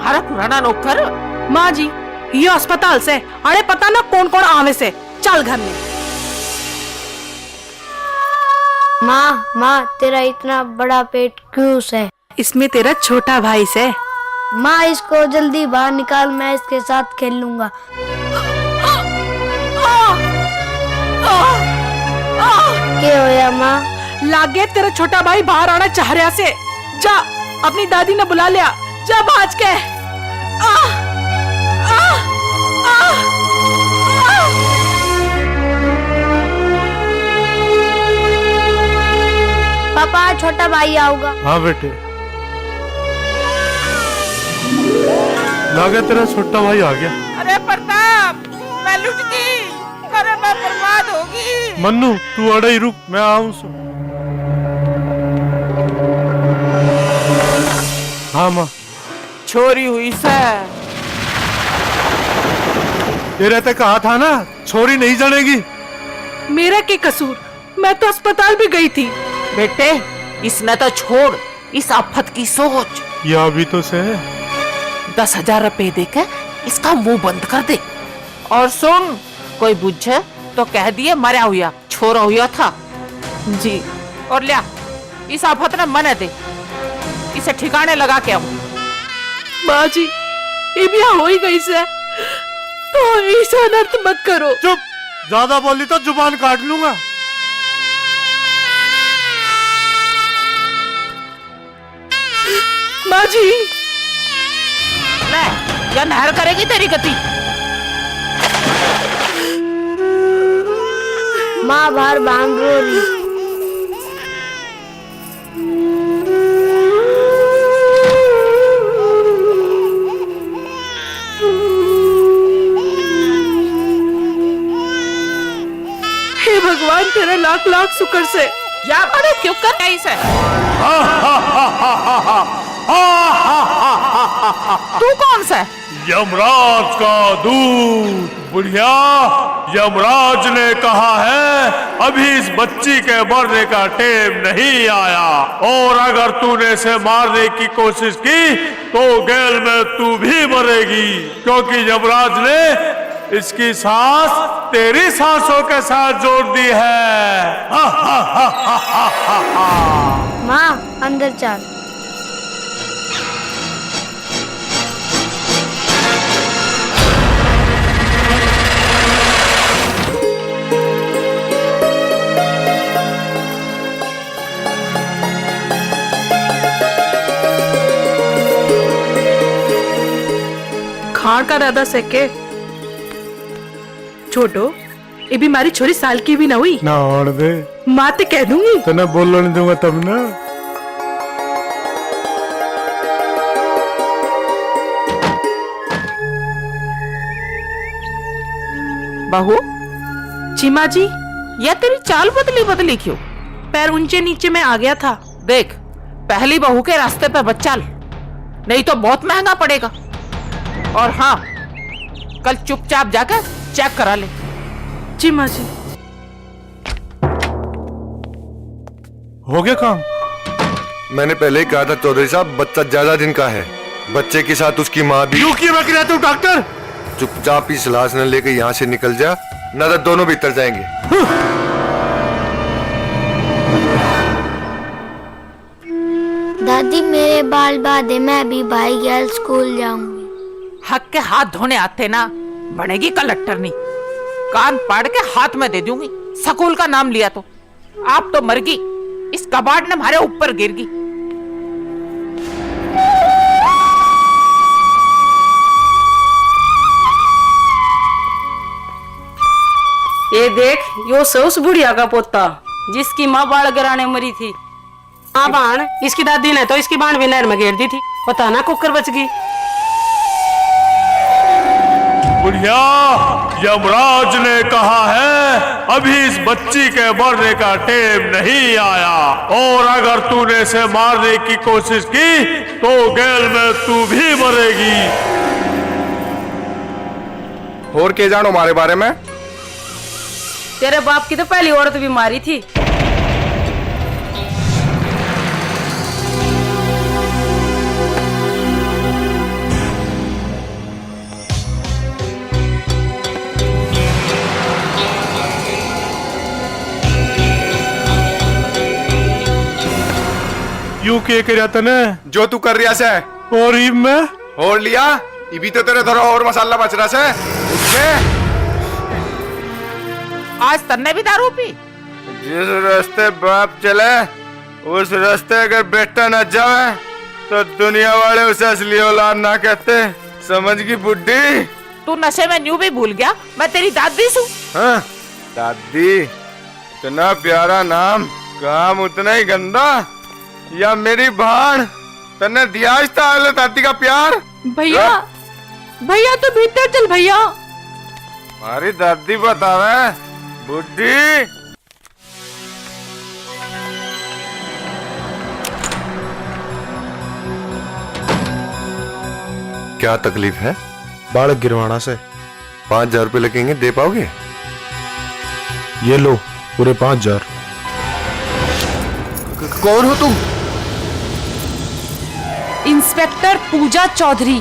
हमारा पुराना नौकर। माँ जी ये अस्पताल से अरे पता ना कौन कौन आवे से, चल घर में। माँ तेरा इतना बड़ा पेट क्यों है? इसमें तेरा छोटा भाई से। माँ इसको जल्दी बाहर निकाल, मैं इसके साथ खेल लूंगा। क्या होया माँ? लागे तेरा छोटा भाई बाहर आना चाह रहा से। जा अपनी दादी ने बुला लिया, जा भाज के। पापा छोटा भाई आऊगा। हाँ बेटे, लागे तेरा छोटा भाई आ गया। अरे प्रताप, मैं लुट गई, अरे मैं बर्बाद होगी। मन्नू तू अड़े ही रुक, मैं आऊं सो। हाँ माँ, छोरी हुई से। तेरे ते कहा था ना छोरी नहीं जलेगी। मेरा क्या कसूर, मैं तो अस्पताल भी गई थी। बेटे इसने तो छोड़ इस आफत की सोच। यह भी तो से 10,000 रुपए देकर इसका मुंह बंद कर दे। और सुन, कोई बुझे तो कह दिए मरा हुआ छोरा हुआ था जी। और लिया इस आफत ने मने दे, इसे ठिकाने लगा के आऊं। माँ जी ये भी हो ही गई से, तो ऐसा अनर्थ मत करो। चुप, ज्यादा बोली तो जुबान काट लूंगा। माँ जी ले, या नहर करेगी तेरी गति। माँ बाहर बांध रो रही। हे भगवान तेरा लाख लाख शुक्र से। या बड़े क्यों कर रही से? तू कौन सा? यमराज का दूत। बुढ़िया, यमराज ने कहा है अभी इस बच्ची के मरने का टेम नहीं आया, और अगर तूने इसे मारने की कोशिश की तो गैल में तू भी मरेगी, क्योंकि यमराज ने इसकी सांस तेरी सांसों के साथ जोड़ दी है। माँ अंदर चल। खाण का दादा सेके छोटो, ये भी हमारी छोरी साल की भी ना हुई ना और दे, माँ ते कह दूंगी। तो ना बोलने नहीं दूंगा तब ना। बहू जी माँ जी, या तेरी चाल बदली बदली क्यों? पैर ऊंचे नीचे में आ गया था। देख, पहली बहू के रास्ते पे मत चल, नहीं तो बहुत महंगा पड़ेगा। और हाँ, कल चुपचाप जाकर चेक करा ले। जी माँ जी। हो गया काम? मैंने पहले ही कहा था चौधरी साहब, बच्चा ज्यादा दिन का है, बच्चे के साथ उसकी माँ भी। यूं क्यों बक रहा तू डॉक्टर? चुपचाप इस लाश न लेकर यहाँ से निकल जा, न तो दोनों भीतर जाएंगे। दादी मेरे बाल बांधे, मैं भी भाई गैल स्कूल जाऊंगी। हक के हाथ धोने आते ना, बनेगी कलेक्टर नहीं। कान पाड़ के हाथ में दे दूंगी, स्कूल का नाम लिया तो। आप तो मर गई, इस कबाड़ ने हमारे ऊपर गिर गई। ये देख, यो उस बुढ़िया का पोता जिसकी माँ बाल गिराने मरी थी। हाँ बाण, इसकी दादी ने तो इसकी बाण भी नहर में गिर दी थी, पता ना कुकर बच गई। बुढ़िया, यमराज ने कहा है अभी इस बच्ची के मरने का टेम नहीं आया, और अगर तूने इसे मारने की कोशिश की तो गैल में तू भी मरेगी। और के जानो हमारे बारे में? तेरे बाप की तो पहली औरत भी मारी थी। के करया तने जो तू कर रिया से और इब मैं और लिया इभी तो तेरे थोड़ा और मसाला बच रहा से उसके आज तन्ने भी दारू पी? जिस रास्ते बाप चले उस रास्ते अगर बेटा न जाए तो दुनिया वाले उसे असली औलाद ना कहते, समझ गई बुड्ढी? तू नशे में न्यू भी भूल गया मैं तेरी दादी सू। हाँ दादी, इतना प्यारा नाम, काम उतना ही गंदा, या मेरी भाण तन्ने दिया इस ताले दादी का प्यार? भैया भैया तो भीतर चल भैया। हमारी दादी बतावे बुड्ढी। क्या तकलीफ है? बालक गिरवाना से 5,000 रुपए लगेंगे, दे पाओगे? ये लो पूरे 5,000। कौन हो तुम? इंस्पेक्टर पूजा चौधरी।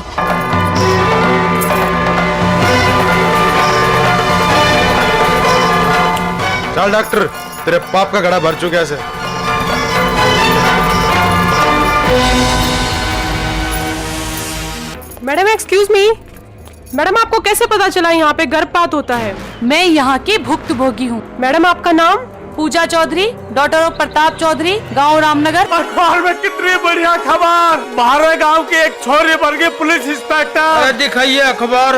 चल डॉक्टर, तेरे पाप का घड़ा भर चुका है। मैडम एक्सक्यूज मी, मैडम आपको कैसे पता चला यहाँ पे गर्भपात होता है? मैं यहाँ की भुक्तभोगी हूँ। मैडम आपका नाम? पूजा चौधरी, डॉटर ऑफ प्रताप चौधरी, गांव रामनगर। अखबार में कितनी बढ़िया खबर, बाहर गांव की एक छोरी बन गई पुलिस इंस्पेक्टर। दिखाइए अखबार,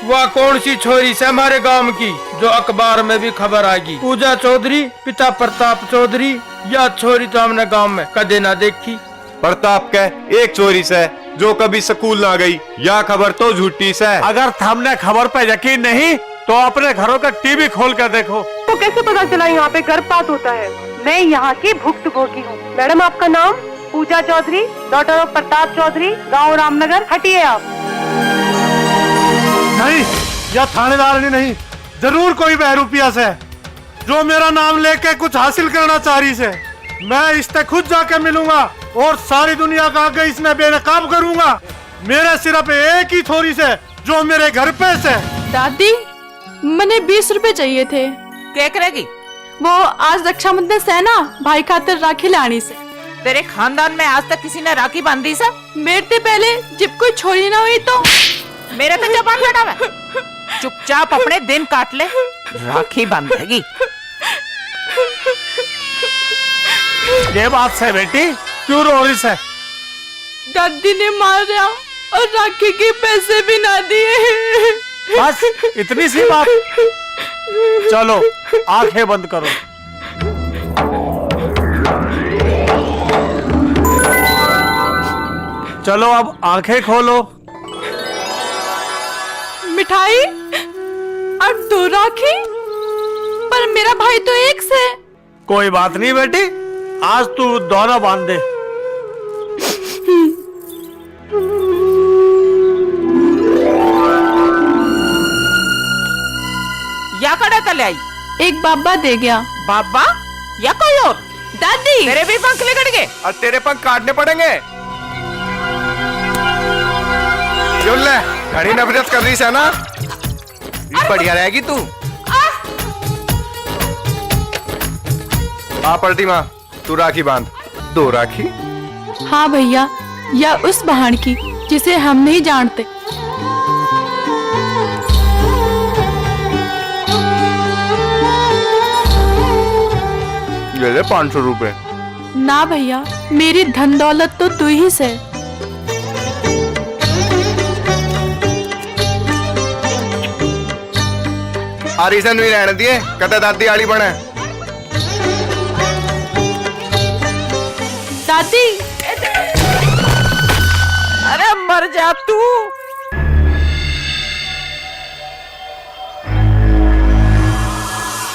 वह कौन सी छोरी से हमारे गांव की जो अखबार में भी खबर आएगी? पूजा चौधरी, पिता प्रताप चौधरी। यह छोरी तो हमने गांव में कदे ना देखी। प्रताप के एक चोरी से जो कभी स्कूल ना गई, या खबर तो झूठी से। अगर हमने खबर पे यकीन नहीं तो अपने घरों का टीवी खोल कर देखो। तो कैसे पता चला यहाँ पे गर्भपात होता है? मैं यहाँ की भुक्तभोगी हूँ। मैडम आपका नाम? पूजा चौधरी, डॉटर ऑफ प्रताप चौधरी, गांव रामनगर। हटिए आप। नहीं, यह थानेदार नहीं, जरूर कोई बहरूपिया से जो मेरा नाम लेके कुछ हासिल करना चाह रही से। मैं इससे खुद जाके मिलूंगा और सारी दुनिया का आगे इसमें बेनकाब करूंगा। मेरे सिर्फ एक ही छोरी से जो मेरे घर पे से। दादी, मैंने 20 रुपए चाहिए थे। क्या करेगी? वो आज रक्षाबंधन से ना भाई खातिर राखी लानी से। तेरे खानदान में आज तक किसी ने राखी बांधी सा? मेरे पहले जब कोई छोरी ना हुई तो मेरे तो जबान लड़ा हुआ। चुपचाप अपने दिन काट ले, राखी बांधेगी। ये बात से बेटी, क्यों रो रही है? दादी ने मारा और राखी के पैसे भी ना दिए। बस इतनी सी बात? चलो आंखें बंद करो। चलो अब आंखें खोलो। मिठाई और 2 राखी, पर मेरा भाई तो एक से। कोई बात नहीं बेटी, आज तू दोनों बांध दे। या कड़ा कल आई? एक बाबा दे गया। बाबा या कोई और? दादी, तेरे भी पंख निकल गए। और तेरे पंख काटने पड़ेंगे। जो ले, घड़ी नफरत कर रही है ना, बढ़िया रहेगी तू। आ पलटी माँ, तू राखी बांध। 2 राखी? हाँ भैया, या उस बहन की जिसे हम नहीं जानते। ले ले 500 रुपए। ना भैया, मेरी धन दौलत तो तू ही से। आरीसन भी रहने दिए, कदे दादी आड़ी बने। दादी, अरे मर जा तू।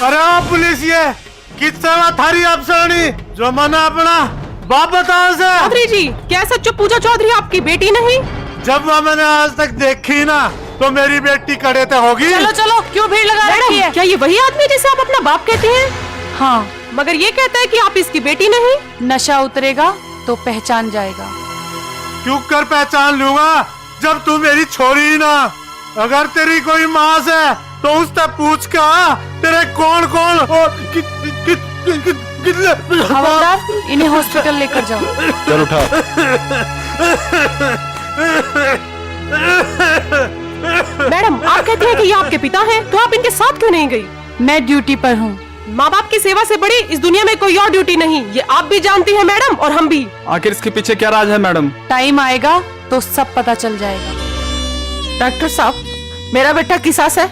अरे पुलिस, ये कितना थारी अफसरानी जो मना अपना बाप बताओ से। चौधरी जी, क्या सच पूजा चौधरी आपकी बेटी नहीं? जब वह मैंने आज तक देखी ना तो मेरी बेटी कड़े ते होगी। चलो चलो, क्यों भीड़ लगा रखी है? क्या ये वही आदमी जिसे आप अपना बाप कहते हैं? हाँ, मगर ये कहता है कि आप इसकी बेटी नहीं। नशा उतरेगा तो पहचान जाएगा। क्यों कर पहचान लूंगा जब तू मेरी छोरी ही ना। अगर तेरी कोई माँ से तो उससे पूछ का तेरे कौन कौन और खबरदार, इन्हें हॉस्पिटल लेकर जाओ। चल उठा। मैडम, आप कहते हैं कि ये आपके पिता हैं, तो आप इनके साथ क्यों नहीं गई? मैं ड्यूटी पर हूँ। माँ बाप की सेवा से बड़ी इस दुनिया में कोई और ड्यूटी नहीं, ये आप भी जानती हैं मैडम, और हम भी। आखिर इसके पीछे क्या राज है मैडम? टाइम आएगा तो सब पता चल जाएगा। डॉक्टर साहब, मेरा बेटा किसास है।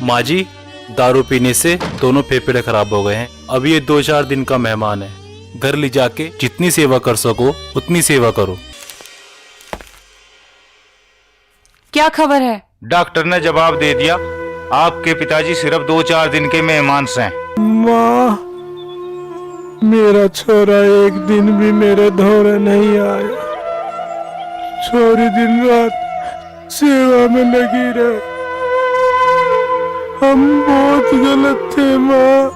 माँ जी, दारू पीने से दोनों फेफड़े खराब हो गए हैं। अभी ये 2-4 दिन का मेहमान है। घर ले जाके जितनी सेवा कर सको उतनी सेवा करो। क्या खबर है? डॉक्टर ने जवाब दे दिया, आपके पिताजी सिर्फ 2-4 दिन के मेहमान हैं। माँ, मेरा छोरा एक दिन भी मेरे दौरे नहीं आया। छोरी दिन रात सेवा में लगी रहे। हम बहुत गलत थे माँ।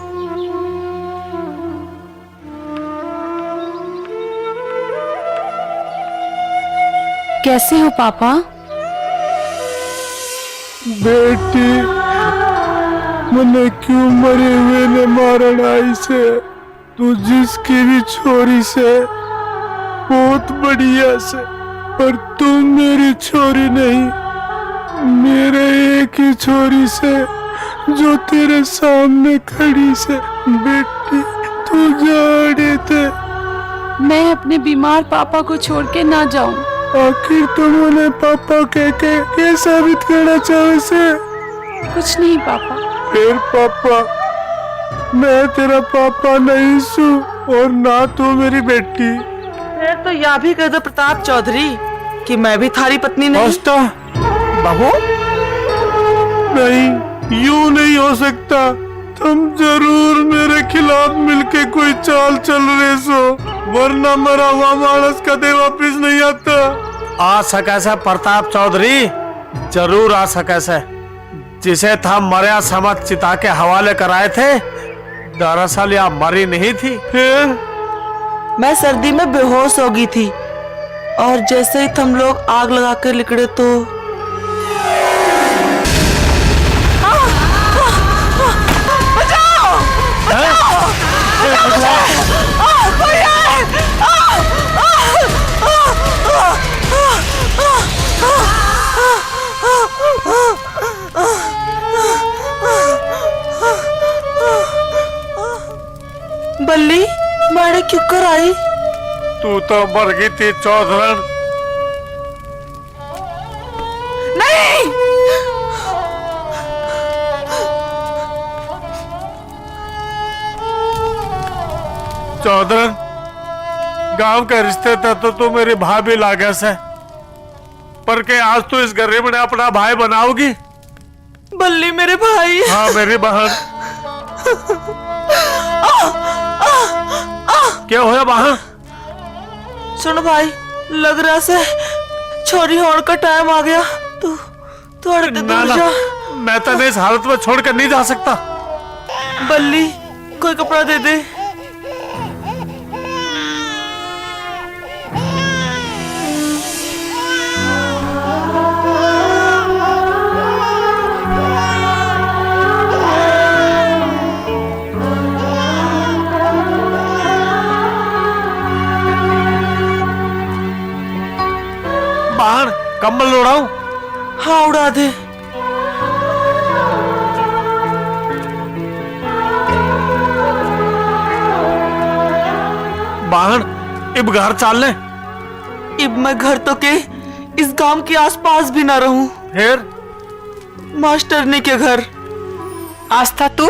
कैसे हो पापा? बेटी, मने क्यों मरे हुए ने मारन आई से? तू जिसकी भी छोरी से बहुत बढ़िया से, पर तू मेरी छोरी नहीं। मेरे एक ही छोरी से जो तेरे सामने खड़ी से। बेटी, तू जाने थे। मैं अपने बीमार पापा को छोड़ के ना जाऊं। आखिर तुम उन्हें पापा कह के क्या साबित करना चाहे से? कुछ नहीं पापा। फिर पापा, मैं तेरा पापा नहीं सू और ना तू मेरी बेटी। फिर तो यह भी कह दो प्रताप चौधरी कि मैं भी थारी पत्नी नहीं। अष्टा, बहू, नहीं, यूं नहीं हो सकता। तुम जरूर मेरे खिलाफ मिलके कोई चाल चल रहे सो, वरना मरा हुआ मानस कदे वापिस नहीं आता। आ सके से प्रताप चौधरी, जरूर आ सके से। जिसे था मरिया समझ चिता के हवाले कराए थे, दरअसल यह मरी नहीं थी। फिर मैं सर्दी में बेहोश हो गई थी, और जैसे ही तुम लोग आग लगा कर निकले तो बल्ली, मारे क्यों कर आई? तू तो मर गई थी चौधरन। नहीं, चौधरन, गांव के रिश्ते थे तो तू मेरी भाभी लागे से, पर के आज तू इस गरीब ने अपना भाई बनाओगी? बल्ली मेरे भाई। हाँ मेरी बहन। क्या होया बहन? सुन भाई, लग रहा से छोरी होने का टाइम आ गया। तू थोड़े दूर जा। मैं तो इस हालत में छोड़कर नहीं जा सकता। बल्ली, कोई कपड़ा दे दे। बहन, कंबल उड़ाऊं? हाँ, उड़ा दे। बहन, इब घर चल ले। इब मैं घर तो के इस गांव के आसपास भी ना रहूं। फिर मास्टरनी के घर। आस्था, तू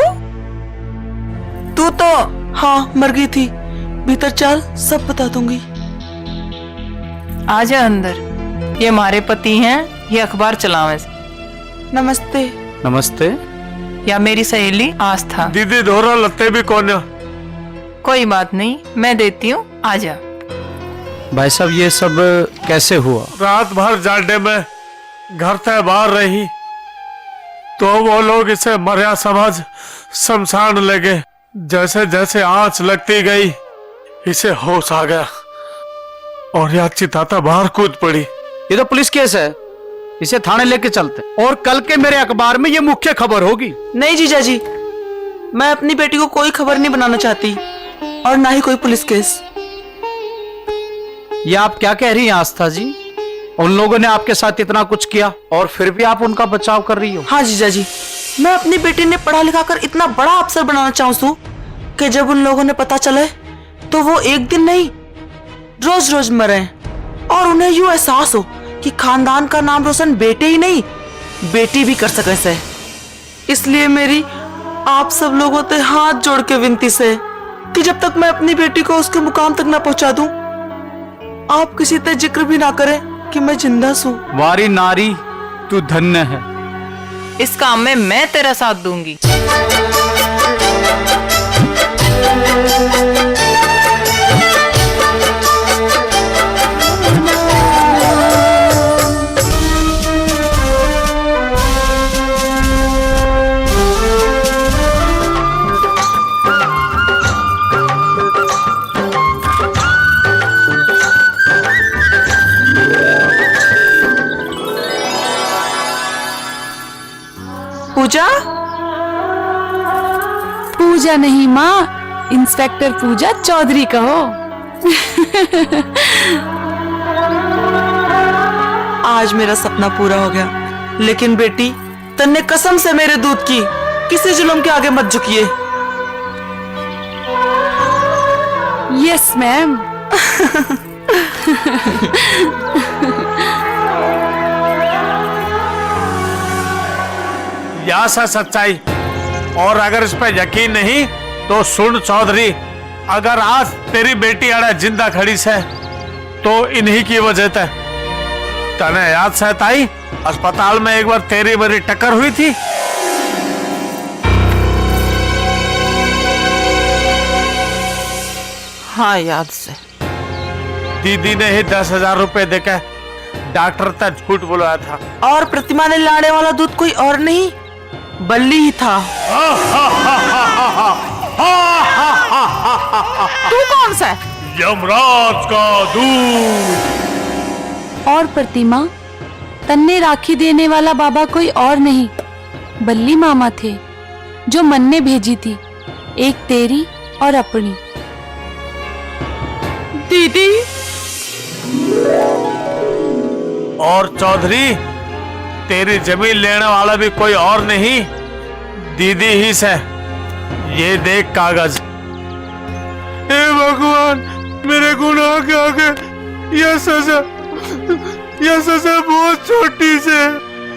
तो हाँ, मर गई थी। भीतर चल, सब बता दूंगी। आजा अंदर। ये हमारे पति हैं, ये अखबार चलावे। नमस्ते। नमस्ते। या मेरी सहेली आस्था। दीदी धोरा लत्ते भी कौन है? कोई बात नहीं, मैं देती हूँ, आजा। भाई साहब, ये सब कैसे हुआ? रात भर जाडे में घर से बाहर रही तो वो लोग इसे मरिया समझ शमशान लगे। जैसे जैसे आंच लगती गई, इसे होश आ गया और यह चिताता बाहर कूद पड़ी। ये तो पुलिस केस है, इसे थाने लेके चलते, और कल के मेरे अखबार में ये मुख्य खबर होगी। नहीं जीजा जी, मैं अपनी बेटी को कोई खबर नहीं बनाना चाहती। और ना ही कोई पुलिस केस। ये आप क्या कह रही हैं आस्था जी? उन लोगों ने आपके साथ इतना कुछ किया और फिर भी आप उनका बचाव कर रही हो? हाँ जीजा जी, मैं अपनी बेटी ने पढ़ा लिखा कर इतना बड़ा अफसर बनाना चाहूँ कि जब उन लोगों ने पता चले तो वो एक दिन नहीं रोज रोज मरे और उन्हें यूं एहसास हो कि खानदान का नाम रोशन बेटे ही नहीं बेटी भी कर सके से। इसलिए मेरी आप सब लोगों से हाथ जोड़ के विनती से कि जब तक मैं अपनी बेटी को उसके मुकाम तक ना पहुंचा दूं, आप किसी से जिक्र भी ना करें कि मैं जिंदा हूं। वारी नारी तू धन्य है। इस काम में मैं तेरा साथ दूंगी। पूजा? पूजा नहीं माँ, इंस्पेक्टर पूजा चौधरी कहो। आज मेरा सपना पूरा हो गया, लेकिन बेटी तन्ने कसम से मेरे दूध की किसी जुल्म के आगे मत झुकिए। Yes ma'am. या सा सच्चाई, और अगर इस पर यकीन नहीं तो सुन चौधरी, अगर आज तेरी बेटी अड़ा जिंदा खड़ी से तो इन्हीं की वजह से। तने याद से ताई अस्पताल में एक बार तेरी मेरी टक्कर हुई थी। हाँ याद से। दीदी ने ही 10,000 रुपए देकर डॉक्टर तक झूठ बुलाया था। और प्रतिमा ने लाने वाला दूध कोई और नहीं बल्ली ही था। तू कौन सा है? यमराज का दूध। और प्रतिमा, तन्ने राखी देने वाला बाबा कोई और नहीं बल्ली मामा थे, जो मन ने भेजी थी, एक तेरी और अपनी। दीदी और चौधरी, तेरी जमीन लेने वाला भी कोई और नहीं दीदी ही से। ये देख कागज। हे भगवान, मेरे गुनाह के आगे यह सजा बहुत छोटी से।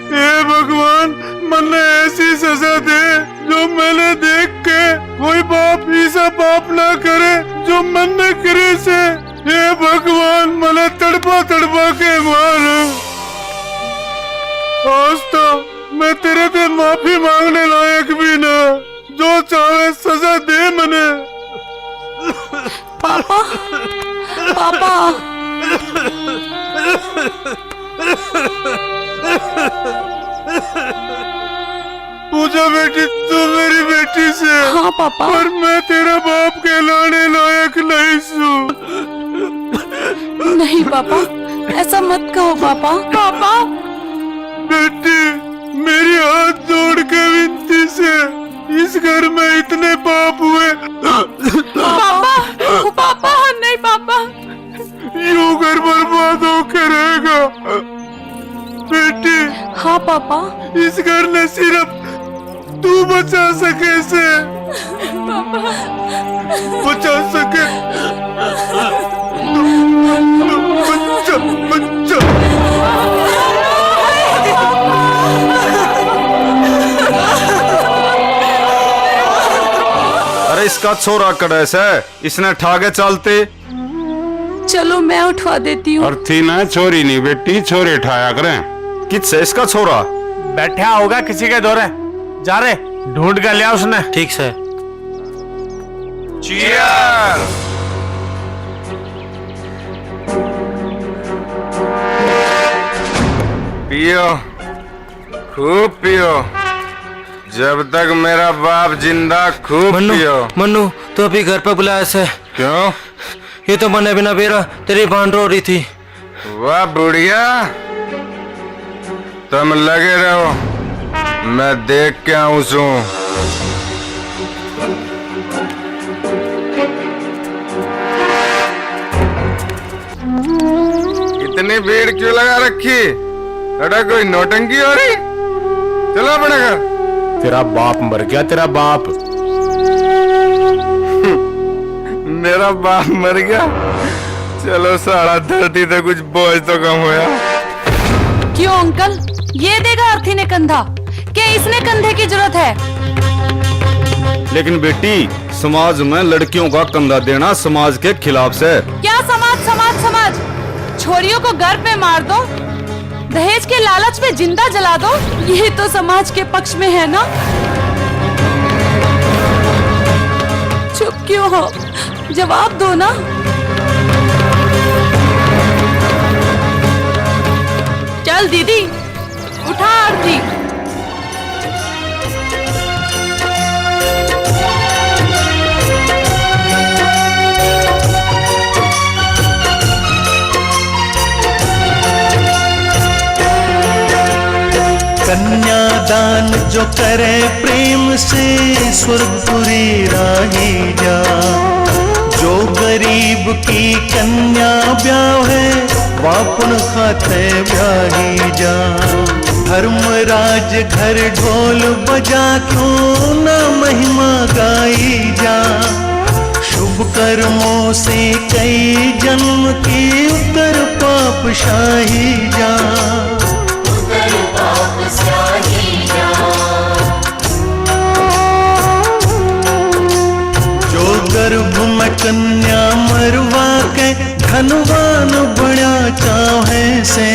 हे भगवान, मैंने ऐसी सजा दे जो मैंने देख के कोई बाप ऐसा पाप ना करे जो मैंने करे से। हे भगवान, मैंने तड़पा तड़पा के मारो। आज तो मैं तेरे से माफी मांगने लायक भी ना, जो चाहे सजा दे मने। पापा, पापा। पूजा बेटी, तू मेरी बेटी से। हाँ पापा। पर मैं तेरा बाप कहलाने लायक नहीं हूँ। नहीं पापा, ऐसा मत कहो पापा। पापा बेटी, मेरी हाथ जोड़ के विनती से, इस घर में इतने पाप हुए। पापा, पापा नहीं पापा। यूं घर बर्बाद होके रहेगा। बेटी। हाँ पापा। इस घर ने सिर्फ तू बचा सके से। पापा बचा सके। बच्चा बच्चा। अरे इसका छोरा कड़े से, इसने ठाके चलते। चलो मैं उठवा देती हूँ। अर्थी ना छोरी नहीं बेटी, छोरे उठाया करें। किससे इसका छोरा? बैठा होगा किसी के दौरे। जा रे, ढूंढ कर लिया उसने। ठीक से। Cheers! पियो, खूब पियो, जब तक मेरा बाप जिंदा, खूब पियो। मन्नू, तो अभी घर पे बुलाया से। क्यों? ये तो मने बिना बेरा तेरी बांध रो रही थी। वाह बुढ़िया, तुम लगे रहो, मैं देख के आऊं। इतनी भीड़ क्यों लगा रखी? अरे कोई नौटंकी हो रही? चलो अपने घर। तेरा बाप मर गया, तेरा बाप। मेरा बाप मर गया? चलो सारा धरती तो कुछ बोझ तो कम होया। क्यों अंकल, ये देगा अर्थी ने कंधा, क्या इसने कंधे की जरूरत है? लेकिन बेटी, समाज में लड़कियों का कंधा देना समाज के खिलाफ से। क्या समाज समाज समाज? छोरियों को घर पे मार दो, दहेज के लालच में जिंदा जला दो, ये तो समाज के पक्ष में है ना? चुप क्यों हो, जवाब दो ना। चल दीदी, उठा आरती। कन्यादान जो करे प्रेम से स्वर्गपुरी राही जा। जो गरीब की कन्या ब्याहे वापुन खाते ब्याही जा। धर्मराज घर ढोल बजा क्यों न महिमा गाई जा। शुभ कर्मों से कई जन्म की उतर पाप शाही जा। जो गर्भ में कन्या मरवा के धनवान बड़ा चाहे से।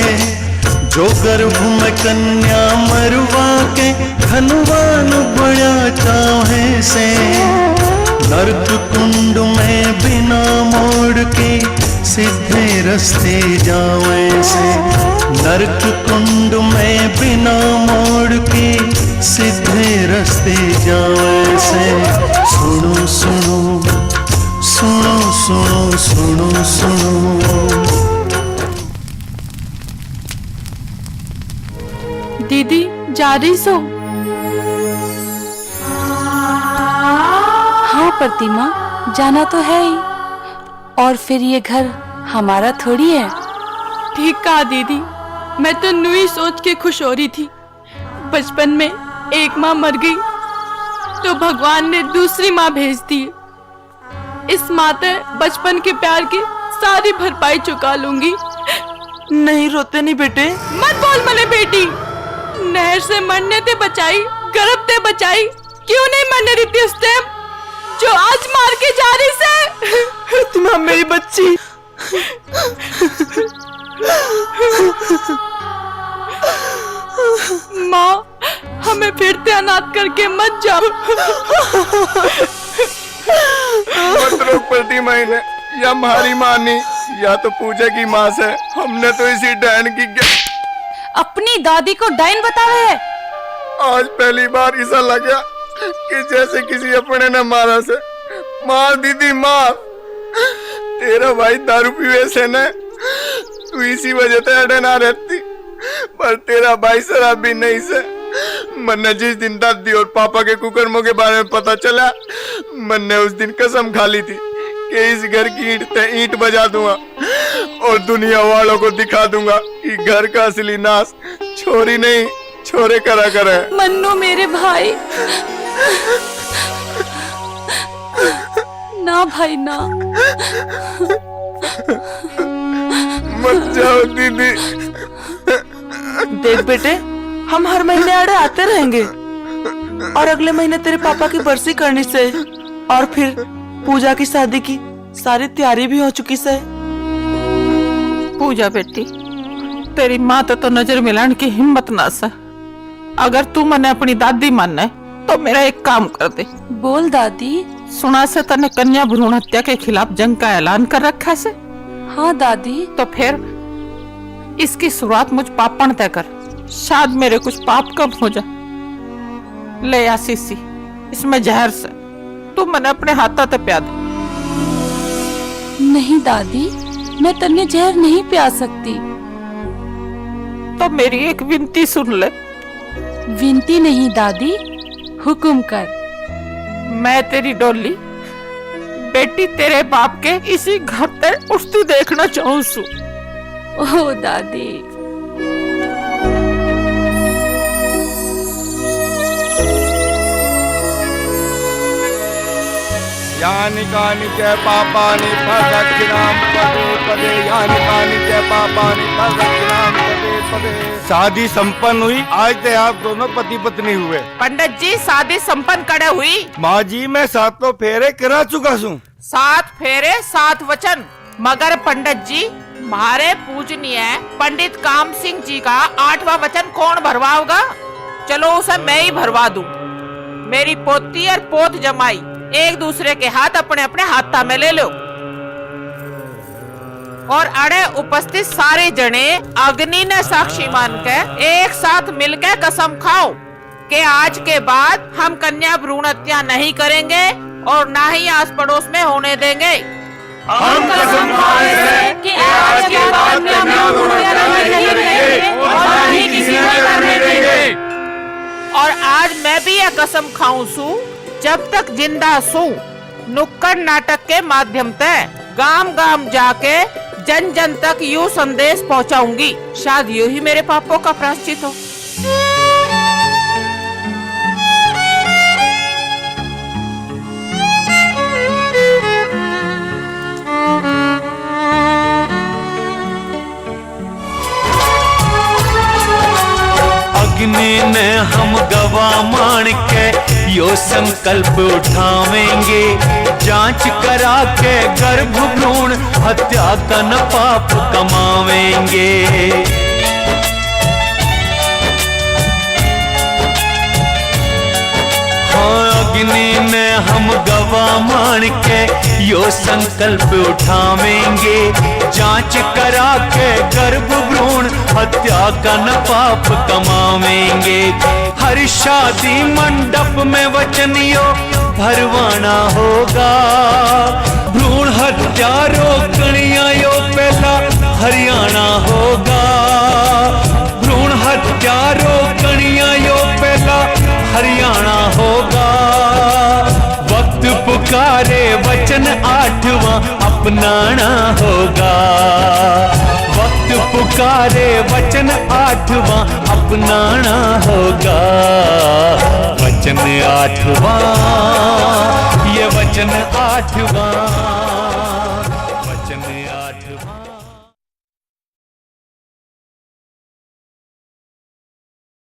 जो गर्भ में कन्या मरवा के धनवान बड़ा चाहे से। नरक कुंड में बिना मोड़ के सीधे रास्ते जावे से। नरक कुंड में बिना मोड़ के सीधे रास्ते जावे से। सुनो सुनो सुनो सुनो सुनो सुनो। दीदी जा रही सो? हाँ प्रतिमा, जाना तो है ही, और फिर ये घर हमारा थोड़ी है। ठीक कहा दीदी, मैं तो नुई सोच के खुश हो रही थी। बचपन में एक माँ मर गई तो भगवान ने दूसरी माँ भेज दी। इस माते बचपन के प्यार की सारी भरपाई चुका लूंगी। नहीं रोते नहीं बेटे। मत बोल मने बेटी, नहर से मरने ते बचाई, गर्भ ते बचाई, क्यों नहीं मरने देती उस टाइम जो आज मार के जा रही से। तुम मेरी बच्ची। माँ, हमें फिर से अनाथ करके मत जाओ। मत रोक प्रतिमा ने, या हमारी माँ नहीं या तो पूजा की माँ से। हमने तो इसी डायन की अपनी दादी को डायन बता रहे हैं। आज पहली बार ऐसा लगा कि जैसे किसी अपने ने मारा से। मार दीदी मार। तेरा भाई दारू पीवे से न, तू इसी वजह से अड़े ना रहती। पर तेरा भाई शराबी नहीं से। मैंने जिस दिन दादी और पापा के कुकर्मों के बारे में पता चला, मैंने उस दिन कसम खा ली थी कि इस घर की ईंट पे ईंट बजा दूंगा और दुनिया वालों को दिखा दूंगा कि घर का असली नाश छोरी नहीं छोरे करा करे। मन्नू मेरे भाई, ना भाई ना। मत जाओ दीदी। देख बेटे, हम हर महीने आड़े आते रहेंगे, और अगले महीने तेरे पापा की बरसी करनी से, और फिर पूजा की शादी की सारी तैयारी भी हो चुकी से। पूजा बेटी, तेरी माँ तो नजर मिलाने की हिम्मत ना सा। अगर तू मने अपनी दादी मानना तो मेरा एक काम कर दे। बोल दादी। सुना से तने कन्या भ्रूण हत्या के खिलाफ जंग का ऐलान कर रखा से। हाँ दादी। तो फिर इसकी शुरुआत मुझ पापण तय कर, शायद मेरे कुछ पाप कम हो जा। ले आशीषी, इसमें जहर से तू मने अपने हाथा ते प्या दे। नहीं दादी, मैं तन्ने जहर नहीं पिया सकती। तो मेरी एक विनती सुन ले। विनती नहीं दादी, हुक्म कर। मैं तेरी डोली बेटी तेरे बाप के इसी घर पे उठती देखना चाहूँ सु। ओ दादी। यानि कानि च पापानि प्रदक्षिणां पदे पदे, यानि कानि च पापानि प्रदक्षिणां पदे पदे। शादी संपन्न हुई, आज से आप दोनों पति पत्नी हुए। पंडित जी शादी संपन्न करे हुई। माँ जी मैं 7 फेरे करा चुका हूँ। 7 फेरे 7 वचन। मगर पंडित जी हमारे पूजनीय पंडित काम सिंह जी का 8वां वचन कौन भरवाओगा? चलो उसे मैं ही भरवा दूं। मेरी पोती और पोत जमाई एक दूसरे के हाथ अपने अपने हाथा में ले लो और अड़े उपस्थित सारे जने अग्नि ने साक्षी मान के एक साथ मिलकर कसम खाओ कि आज के बाद हम कन्या भ्रूण हत्या नहीं करेंगे और ना ही आस पड़ोस में होने देंगे। हम कसम खाते हैं कि आज के बाद कन्या भ्रूण हत्या नहीं करेंगे और ना ही किसी को करने देंगे। और आज मैं भी यह कसम खाऊं सू, जब तक जिंदा सू नुक्कड़ नाटक के माध्यम से गांव गांव जाके जन जन तक यूं संदेश पहुंचाऊंगी। शायद यूं ही मेरे पापों का प्रायश्चित हो। अग्नि ने हम गवा मान के यो संकल्प उठावेंगे, जांच करा के गर्भ भ्रूण हत्या का न पाप कमावेंगे। अग्नि में हम गवा मान के यो संकल्प उठावेंगे, जांच करा के गर्भ भ्रूण हत्या का न पाप कमावेंगे। हर शादी मंडप में वचनियो भरवाना होगा, भ्रूण हत्या रोकनिया यो पहला हरियाणा होगा। भ्रूण हत्या रोकनिया यो पहला हरियाणा होगा। वक्त पुकारे वचन 8वां अपनाना होगा। वक्त पुकारे वचन 8वां अपनाना होगा। वचन 8वां, ये वचन 8वां।